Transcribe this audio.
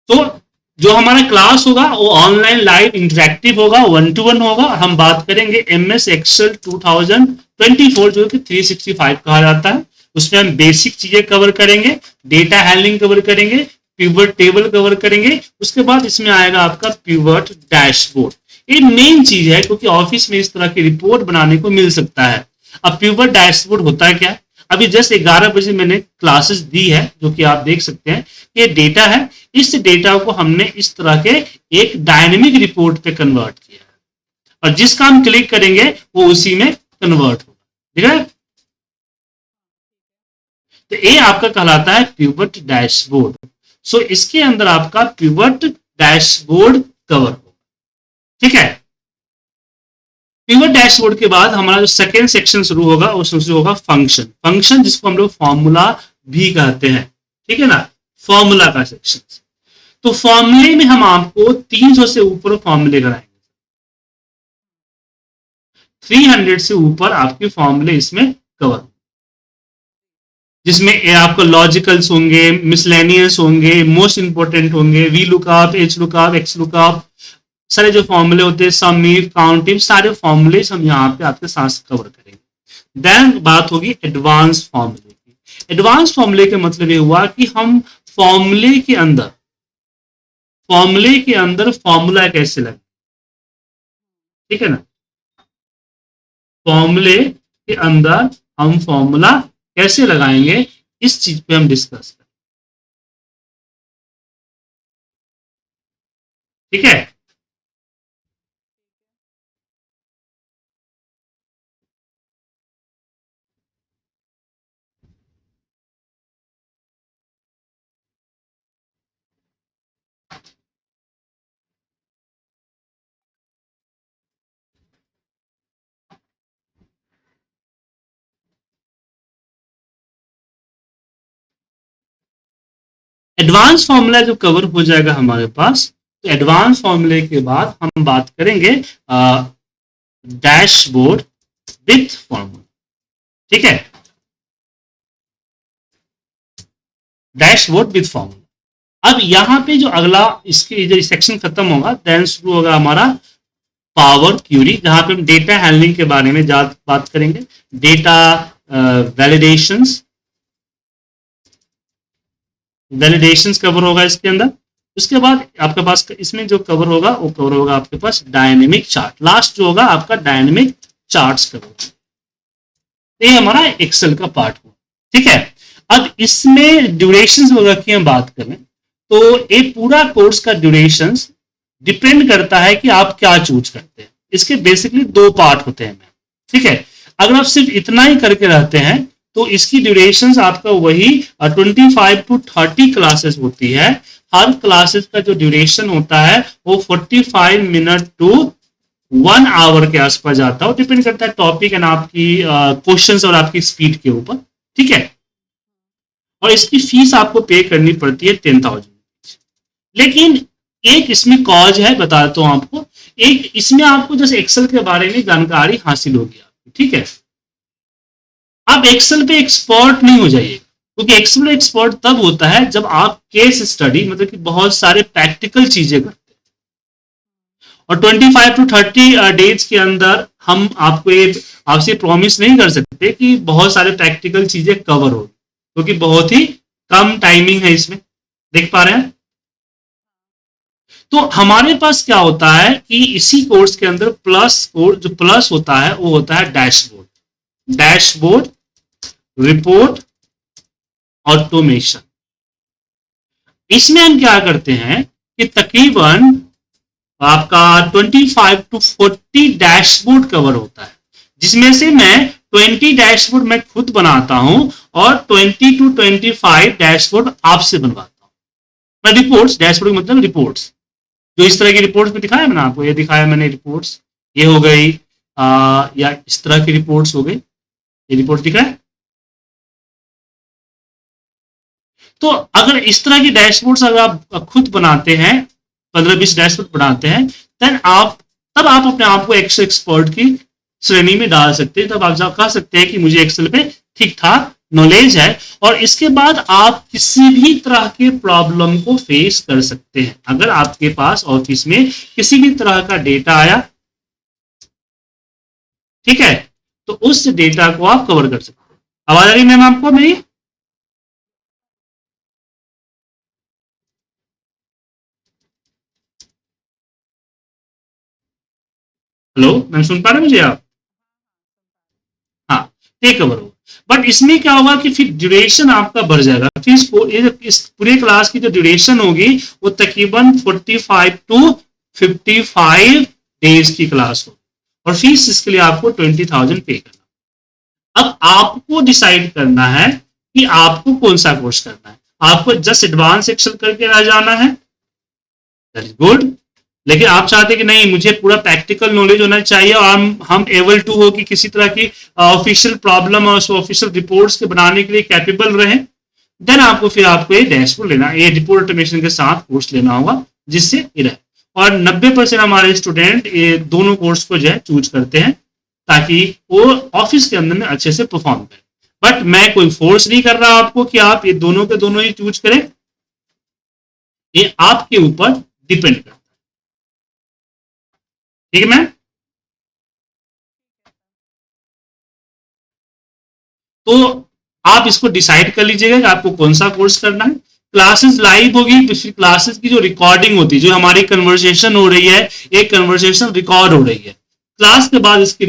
तो जो हमारा क्लास होगा वो ऑनलाइन लाइव इंटरेक्टिव होगा, 1-to-1 होगा। हम बात करेंगे MS Excel 2024 जो कि 365 कहा जाता है। उसमें हम बेसिक चीजें कवर करेंगे, डेटा हैंडलिंग कवर करेंगे, पिवट टेबल कवर करेंगे। उसके बाद इसमें आएगा आपका पिवट डैशबोर्ड। ये मेन चीज है क्योंकि ऑफिस में इस तरह की रिपोर्ट बनाने को मिल सकता है। अब पिवट डैशबोर्ड होता है क्या? अभी जस्ट 11 बजे मैंने क्लासेस दी है जो कि आप देख सकते हैं। ये डेटा है, इस डेटा को हमने इस तरह के एक डायनेमिक रिपोर्ट पे कन्वर्ट किया है और जिसका हम क्लिक करेंगे वो उसी में कन्वर्ट होगा। ठीक है, तो ये आपका कहलाता है पिवट डैशबोर्ड। सो इसके अंदर आपका पिवट डैशबोर्ड कवर होगा। ठीक है, पिवट डैशबोर्ड के बाद हमारा जो सेकेंड सेक्शन शुरू होगा वो शुरू होगा फंक्शन। फंक्शन जिसको हम लोग फॉर्मूला भी कहते हैं। ठीक है ना, फॉर्मूला का सेक्शन। तो फॉर्मूले में हम आपको 300 से ऊपर फॉर्मूले कराएंगे। 300 से ऊपर आपके फॉर्मूले इसमें कवर, जिसमें आपको लॉजिकल्स होंगे, मिसलेनियस होंगे, मोस्ट इंपोर्टेंट होंगे, V lookup, H lookup, x lookup, सारे जो फॉर्मूले होते हैं, सम इफ, काउंट इफ, सारे फॉर्मूले हम यहाँ पे आपके साथ कवर करेंगे। देन बात होगी एडवांस फॉर्मूले की। एडवांस फॉर्मूले का मतलब ये हुआ कि हम फॉर्मूले के अंदर फॉर्मूला कैसे लगे। ठीक है ना, फॉर्मूले के अंदर हम फॉर्मूला कैसे लगाएंगे, इस चीज पे हम डिस्कस करें। ठीक है, एडवांस फॉर्मूला जो कवर हो जाएगा हमारे पास, तो एडवांस फॉर्मूले के बाद हम बात करेंगे डैशबोर्ड विथ फॉर्मूला। ठीक है, डैशबोर्ड विथ फॉर्मूला। अब यहां पे जो अगला इसके जो सेक्शन खत्म होगा, देन शुरू होगा हमारा पावर क्यूरी, जहां पे हम डेटा हैंडलिंग के बारे में बात करेंगे। डेटा वैलिडेशंस कवर होगा इसके अंदर। उसके बाद आपके पास इसमें जो कवर होगा वो कवर होगा आपके पास डायनेमिक चार्ट। लास्ट जो होगा आपका डायनेमिक चार्ट्स कवर होगा। ये हमारा एक्सेल का पार्ट हुआ। ठीक है, अब इसमें ड्यूरेशंस वगैरह की हम बात करें तो ये पूरा कोर्स का ड्यूरेशंस डिपेंड करता है कि आप क्या चूज करते हैं। इसके बेसिकली 2 पार्ट होते हैं। ठीक है, अगर आप सिर्फ इतना ही करके रहते हैं तो इसकी ड्यूरेशंस आपका वही 25 to 30 क्लासेस होती है। हर क्लासेस का जो ड्यूरेशन होता है वो 45 मिनट टू 1 आवर के आसपास जाता है। डिपेंड करता है टॉपिक एंड आपकी क्वेश्चंस और आपकी स्पीड के ऊपर। ठीक है, और इसकी फीस आपको पे करनी पड़ती है 10,000। लेकिन एक इसमें कॉज है, बताता हूं आपको। एक इसमें आपको जैसे एक्सेल के बारे में जानकारी हासिल होगी आपको। ठीक है, आप एक्सेल पे एक्सपर्ट नहीं हो जाइए, क्योंकि एक्सेल में एक्सपर्ट तब होता है जब आप केस स्टडी, मतलब कि बहुत सारे प्रैक्टिकल चीजें करते हैं। और 25 to 30 डेज के अंदर हम आपको आपसे प्रॉमिस नहीं कर सकते कि बहुत सारे प्रैक्टिकल चीजें कवर हो, क्योंकि बहुत ही कम टाइमिंग है इसमें। देख पा रहे हैं? तो हमारे पास क्या होता है कि इसी कोर्स के अंदर जो प्लस होता है वो होता है डैशबोर्ड रिपोर्ट ऑटोमेशन। इसमें हम क्या करते हैं कि तकरीबन आपका 25 to 40 डैशबोर्ड कवर होता है, जिसमें से मैं 20 डैशबोर्ड मैं खुद बनाता हूं और 20 to 25 डैशबोर्ड आपसे बनवाता हूं। मैं रिपोर्ट्स, डैशबोर्ड मतलब रिपोर्ट्स, जो इस तरह की रिपोर्ट्स में दिखाया मैंने आपको, ये दिखाया मैंने रिपोर्ट्स, ये हो गई या इस तरह की रिपोर्ट्स हो गई, ये रिपोर्ट दिख रहा है। तो अगर इस तरह की डैशबोर्ड्स अगर आप खुद बनाते हैं, 15-20 डैशबोर्ड बनाते हैं, तब आप अपने आप को एक्सेल एक्सपर्ट की श्रेणी में डाल सकते हैं। तब आप कह सकते हैं कि मुझे एक्सेल पे ठीक ठाक नॉलेज है, और इसके बाद आप किसी भी तरह के प्रॉब्लम को फेस कर सकते हैं। अगर आपके पास ऑफिस में किसी भी तरह का डेटा आया, ठीक है, तो उस डेटा को आप कवर कर सकते हैं। आवाज आ रही मैम आपको मेरी? हेलो मैम, सुन पा रहे मुझे आप? हाँ, ये कवर होगा। बट इसमें क्या होगा कि फिर ड्यूरेशन आपका बढ़ जाएगा। फिर इस पूरे क्लास की जो ड्यूरेशन होगी वो तकरीबन 45 टू 55 डेज की क्लास होगी, और फीस इसके लिए आपको 20,000 पे करना। अब आपको डिसाइड करना है कि आपको कौन सा कोर्स करना है। आपको जस्ट एडवांस एक्सेल करके रह जाना है, दैट इज गुड। लेकिन आप चाहते हैं कि नहीं, मुझे पूरा प्रैक्टिकल नॉलेज होना चाहिए और हम एबल टू हो कि किसी तरह की ऑफिशियल प्रॉब्लम और ऑफिशियल रिपोर्ट्स के बनाने के लिए कैपेबल रहें, देन आपको ये डैशबोर्ड लेना, ये रिपोर्ट ऑटोमेशन के साथ कोर्स लेना होगा, जिससे ये रहे। और 90% हमारे स्टूडेंट ये दोनों कोर्स को जो है चूज करते हैं, ताकि वो ऑफिस के अंदर में अच्छे से परफॉर्म करें। बट मैं कोई फोर्स नहीं कर रहा आपको कि आप ये दोनों के दोनों ही चूज करें, ये आपके ऊपर डिपेंड करता है। ठीक है मैम? तो आप इसको डिसाइड कर लीजिएगा कि आपको कौन सा कोर्स करना है। क्लासेस लाइव होगी, पिछली क्लासेस की जो रिकॉर्डिंग होती है, जो हमारी कन्वर्सेशन हो रही है, एक कन्वर्सेशन रिकॉर्ड हो रही है, क्लास के बाद इसकी